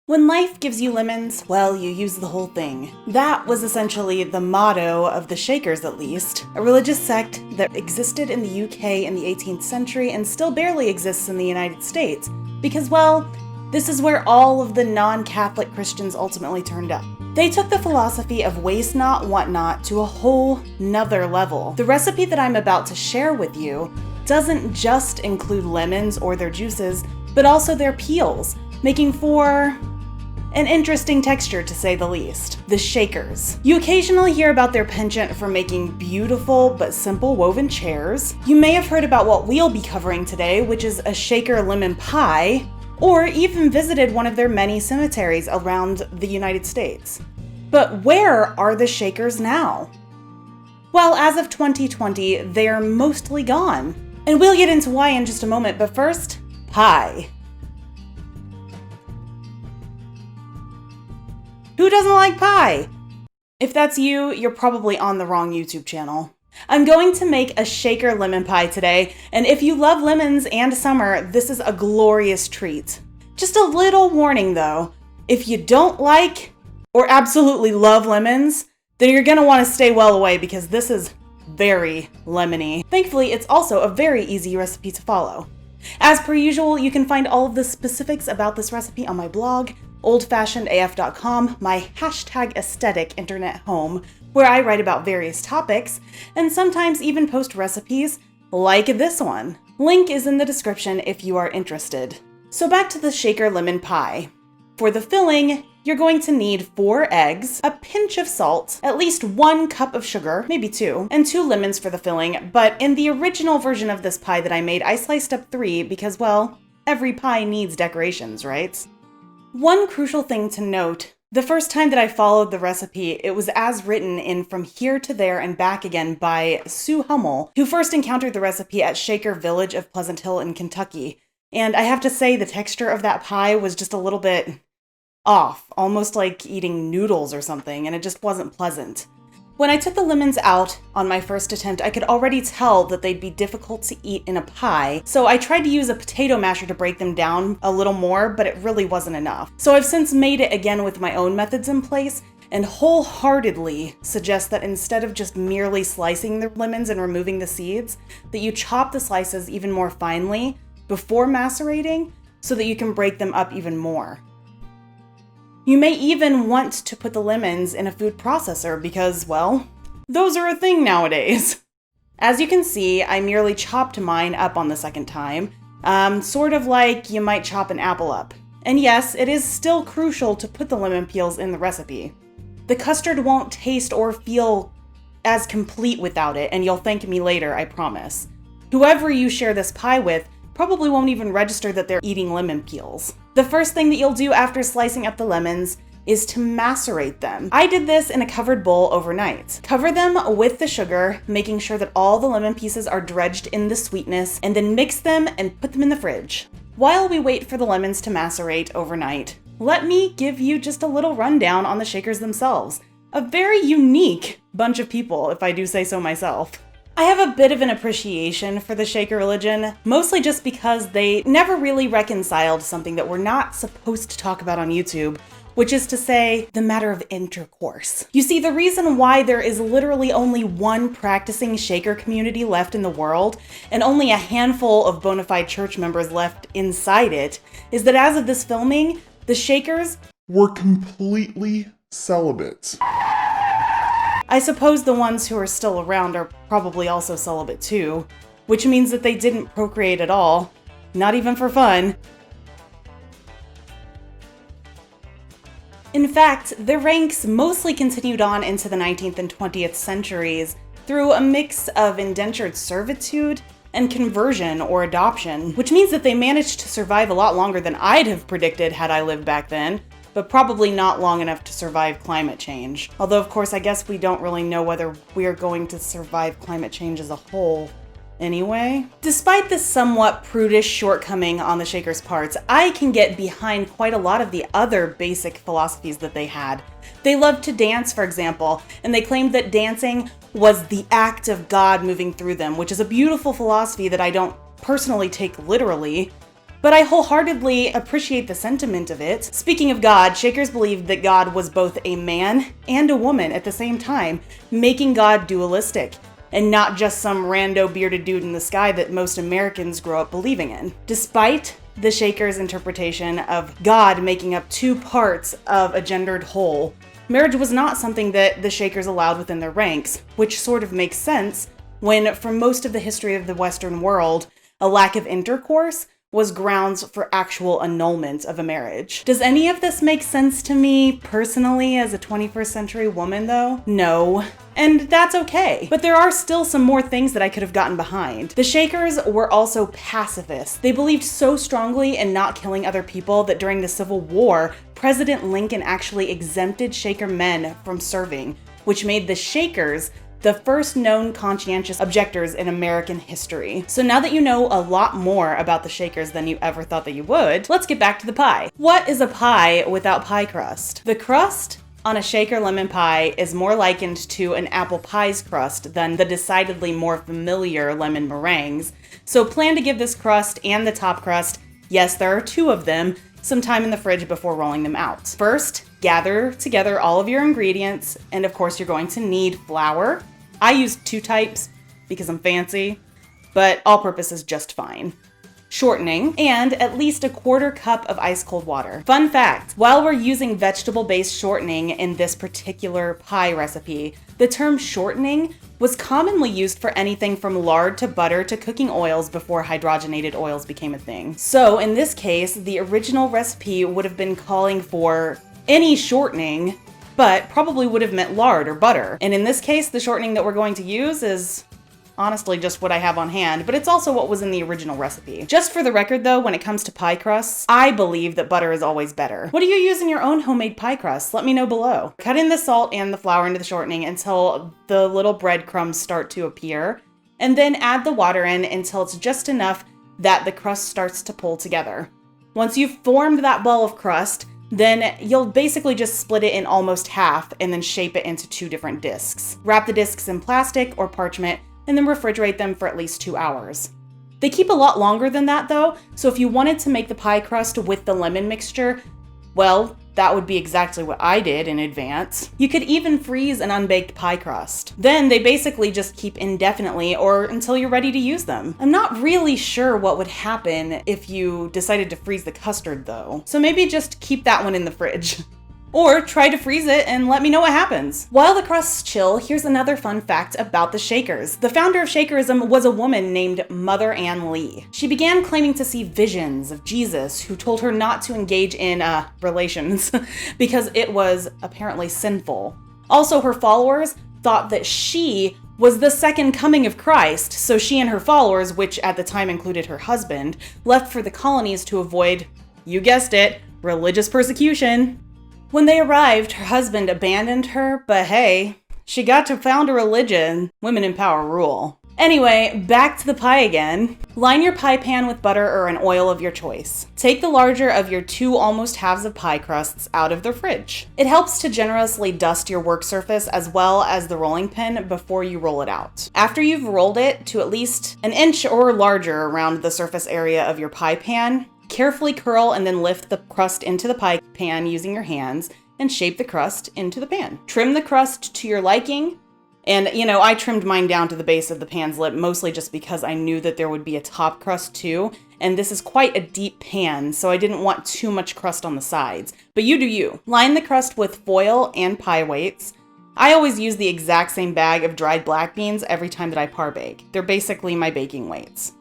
When life gives you lemons, well, you use the whole thing. That was essentially the motto of the Shakers, at least, a religious sect that existed in the UK in the 18th century and still barely exists in the United States, because, well, this is where all of the non-Catholic Christians ultimately turned up. They took the philosophy of waste not, want not to a whole nother level. The recipe that I'm about to share with you doesn't just include lemons or their juices, but also their peels, making for an interesting texture, to say the least. The Shakers. You occasionally hear about their penchant for making beautiful but simple woven chairs. You may have heard about what we'll be covering today, which is a Shaker lemon pie, or even visited one of their many cemeteries around the United States. But where are the Shakers now? Well, as of 2020, they're mostly gone. And we'll get into why in just a moment, but first, pie. Who doesn't like pie? If that's you, you're probably on the wrong YouTube channel. I'm going to make a Shaker lemon pie today, and if you love lemons and summer, this is a glorious treat. Just a little warning though, if you don't like or absolutely love lemons, then you're gonna want to stay well away because this is very lemony. Thankfully, it's also a very easy recipe to follow. As per usual, you can find all of the specifics about this recipe on my blog, oldfashionedaf.com, my #aesthetic internet home, where I write about various topics, and sometimes even post recipes like this one. Link is in the description if you are interested. So back to the Shaker lemon pie. For the filling, you're going to need 4 eggs, a pinch of salt, at least 1 cup of sugar, maybe 2, and 2 lemons for the filling, but in the original version of this pie that I made, I sliced up 3 because, well, every pie needs decorations, right? One crucial thing to note, the first time that I followed the recipe, it was as written in From Here to There and Back Again by Sue Hummel, who first encountered the recipe at Shaker Village of Pleasant Hill in Kentucky. And I have to say the texture of that pie was just a little bit off, almost like eating noodles or something, and it just wasn't pleasant. When I took the lemons out on my first attempt, I could already tell that they'd be difficult to eat in a pie, so I tried to use a potato masher to break them down a little more, but it really wasn't enough. So I've since made it again with my own methods in place, and wholeheartedly suggest that instead of just merely slicing the lemons and removing the seeds, that you chop the slices even more finely before macerating so that you can break them up even more. You may even want to put the lemons in a food processor because, well, those are a thing nowadays. As you can see, I merely chopped mine up on the second time, sort of like you might chop an apple up. And yes, it is still crucial to put the lemon peels in the recipe. The custard won't taste or feel as complete without it, and you'll thank me later, I promise. Whoever you share this pie with probably won't even register that they're eating lemon peels. The first thing that you'll do after slicing up the lemons is to macerate them. I did this in a covered bowl overnight. Cover them with the sugar, making sure that all the lemon pieces are dredged in the sweetness, and then mix them and put them in the fridge. While we wait for the lemons to macerate overnight, let me give you just a little rundown on the Shakers themselves. A very unique bunch of people, if I do say so myself. I have a bit of an appreciation for the Shaker religion, mostly just because they never really reconciled something that we're not supposed to talk about on YouTube, which is to say, the matter of intercourse. You see, the reason why there is literally only one practicing Shaker community left in the world, and only a handful of bona fide church members left inside it, is that as of this filming, the Shakers were completely celibate. I suppose the ones who are still around are probably also celibate too, which means that they didn't procreate at all, not even for fun. In fact, their ranks mostly continued on into the 19th and 20th centuries through a mix of indentured servitude and conversion or adoption, which means that they managed to survive a lot longer than I'd have predicted had I lived back then, but probably not long enough to survive climate change. Although, of course, I guess we don't really know whether we're going to survive climate change as a whole anyway. Despite this somewhat prudish shortcoming on the Shakers' parts, I can get behind quite a lot of the other basic philosophies that they had. They loved to dance, for example, and they claimed that dancing was the act of God moving through them, which is a beautiful philosophy that I don't personally take literally. but I wholeheartedly appreciate the sentiment of it. Speaking of God, Shakers believed that God was both a man and a woman at the same time, making God dualistic, and not just some rando bearded dude in the sky that most Americans grow up believing in. Despite the Shakers' interpretation of God making up two parts of a gendered whole, marriage was not something that the Shakers allowed within their ranks, which sort of makes sense when, for most of the history of the Western world, a lack of intercourse was grounds for actual annulment of a marriage. Does any of this make sense to me personally as a 21st century woman though? No. And that's okay. But there are still some more things that I could have gotten behind. The Shakers were also pacifists. They believed so strongly in not killing other people that during the Civil War, President Lincoln actually exempted Shaker men from serving, which made the Shakers the first known conscientious objectors in American history. So now that you know a lot more about the Shakers than you ever thought that you would, let's get back to the pie. What is a pie without pie crust? The crust on a Shaker lemon pie is more likened to an apple pie's crust than the decidedly more familiar lemon meringues. So plan to give this crust and the top crust, yes, there are two of them, some time in the fridge before rolling them out. First, gather together all of your ingredients, and of course you're going to need flour. I use two types because I'm fancy, but all-purpose is just fine. Shortening, and at least a quarter cup of ice cold water. Fun fact, while we're using vegetable-based shortening in this particular pie recipe, the term shortening was commonly used for anything from lard to butter to cooking oils before hydrogenated oils became a thing. So in this case, the original recipe would have been calling for any shortening, but probably would have meant lard or butter. And in this case, the shortening that we're going to use is honestly just what I have on hand, but it's also what was in the original recipe. Just for the record though, when it comes to pie crusts, I believe that butter is always better. What do you use in your own homemade pie crust? Let me know below. Cut in the salt and the flour into the shortening until the little breadcrumbs start to appear, and then add the water in until it's just enough that the crust starts to pull together. Once you've formed that ball of crust, then you'll basically just split it in almost half and then shape it into two different discs. Wrap the discs in plastic or parchment and then refrigerate them for at least 2 hours. They keep a lot longer than that though, so if you wanted to make the pie crust with the lemon mixture, well, that would be exactly what I did in advance. You could even freeze an unbaked pie crust. Then they basically just keep indefinitely or until you're ready to use them. I'm not really sure what would happen if you decided to freeze the custard though, so maybe just keep that one in the fridge. Or try to freeze it and let me know what happens. While the crusts chill, here's another fun fact about the Shakers. The founder of Shakerism was a woman named Mother Ann Lee. She began claiming to see visions of Jesus, who told her not to engage in relations because it was apparently sinful. Also, her followers thought that she was the second coming of Christ, so she and her followers, which at the time included her husband, left for the colonies to avoid, you guessed it, religious persecution. When they arrived, her husband abandoned her, but hey, she got to found a religion. Women in power rule. Anyway, back to the pie again. Line your pie pan with butter or an oil of your choice. Take the larger of your two almost halves of pie crusts out of the fridge. It helps to generously dust your work surface as well as the rolling pin before you roll it out. After you've rolled it to at least an inch or larger around the surface area of your pie pan, carefully curl and then lift the crust into the pie pan using your hands and shape the crust into the pan. Trim the crust to your liking. And, I trimmed mine down to the base of the pan's lip, mostly just because I knew that there would be a top crust too. And this is quite a deep pan, so I didn't want too much crust on the sides. But you do you. Line the crust with foil and pie weights. I always use the exact same bag of dried black beans every time that I par bake. They're basically my baking weights.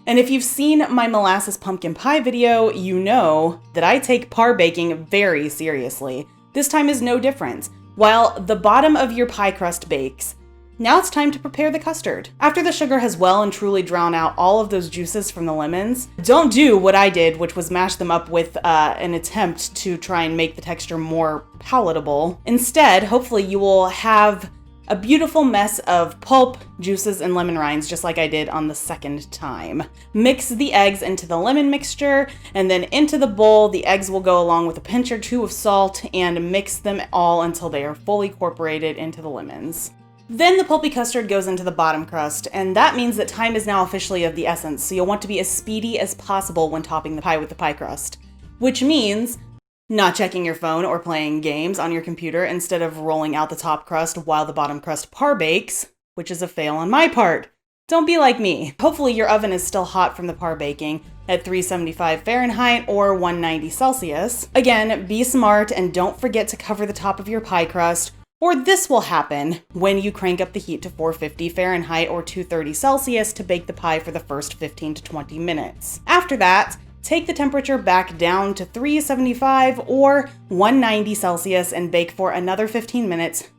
And if you've seen my molasses pumpkin pie video, you know that I take par baking very seriously. This time is no different. While the bottom of your pie crust bakes, now it's time to prepare the custard. After the sugar has well and truly drowned out all of those juices from the lemons, don't do what I did, which was mash them up with an attempt to try and make the texture more palatable. Instead, hopefully you will have a beautiful mess of pulp, juices, and lemon rinds, just like I did on the second time. Mix the eggs into the lemon mixture, and then into the bowl, the eggs will go along with a pinch or two of salt, and mix them all until they are fully incorporated into the lemons. Then the pulpy custard goes into the bottom crust, and that means that time is now officially of the essence, so you'll want to be as speedy as possible when topping the pie with the pie crust. Which means not checking your phone or playing games on your computer instead of rolling out the top crust while the bottom crust par bakes, which is a fail on my part. Don't be like me. Hopefully your oven is still hot from the par baking at 375 Fahrenheit or 190 Celsius. Again, be smart and don't forget to cover the top of your pie crust, or this will happen when you crank up the heat to 450 Fahrenheit or 230 Celsius to bake the pie for the first 15 to 20 minutes. After that, take the temperature back down to 375 or 190 Celsius and bake for another 15 minutes,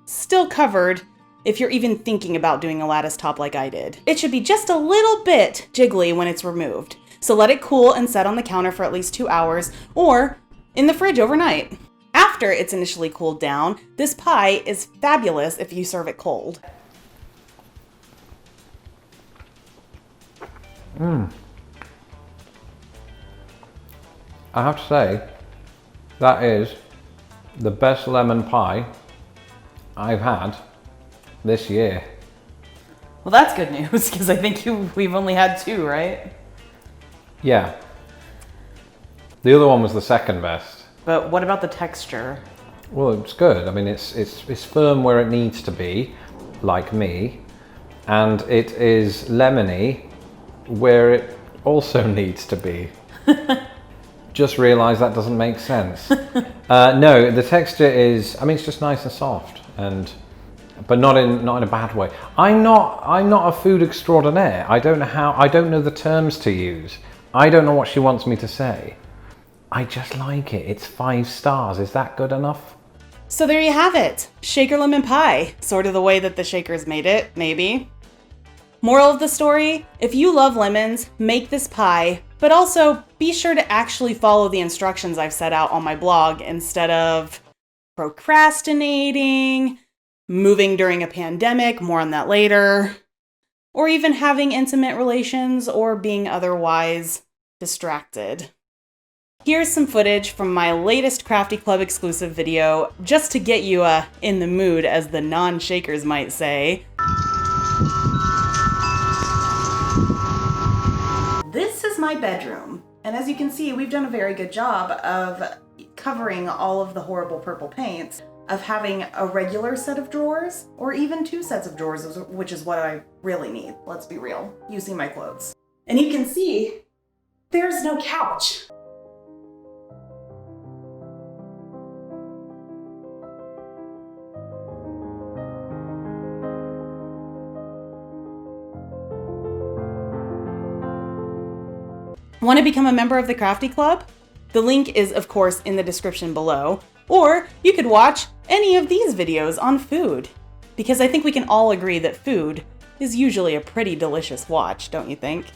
still covered, if you're even thinking about doing a lattice top like I did. It should be just a little bit jiggly when it's removed, so let it cool and set on the counter for at least 2 hours or in the fridge overnight. After it's initially cooled down, this pie is fabulous if you serve it cold. I have to say, that is the best lemon pie I've had this year. Well, that's good news, because I think we've only had 2, right? Yeah. The other one was the second best. But what about the texture? Well, it's good. I mean, it's firm where it needs to be, like me, and it is lemony where it also needs to be. Just realised that doesn't make sense. No, the texture is, I mean, it's just nice and soft, but not in a bad way. I'm not a food extraordinaire. I don't know the terms to use. I don't know what she wants me to say. I just like it. It's 5 stars. Is that good enough? So there you have it. Shaker lemon pie. Sort of the way that the Shakers made it, maybe. Moral of the story, if you love lemons, make this pie, but also be sure to actually follow the instructions I've set out on my blog instead of procrastinating, moving during a pandemic, more on that later, or even having intimate relations or being otherwise distracted. Here's some footage from my latest Crafty Club exclusive video, just to get you in the mood, as the non-shakers might say. This is my bedroom, and as you can see, we've done a very good job of covering all of the horrible purple paint, of having a regular set of drawers, or even 2 sets of drawers, which is what I really need. Let's be real. You see my clothes. And you can see, there's no couch. Want to become a member of the Crafty Club? The link is, of course, in the description below. Or you could watch any of these videos on food, because I think we can all agree that food is usually a pretty delicious watch, don't you think?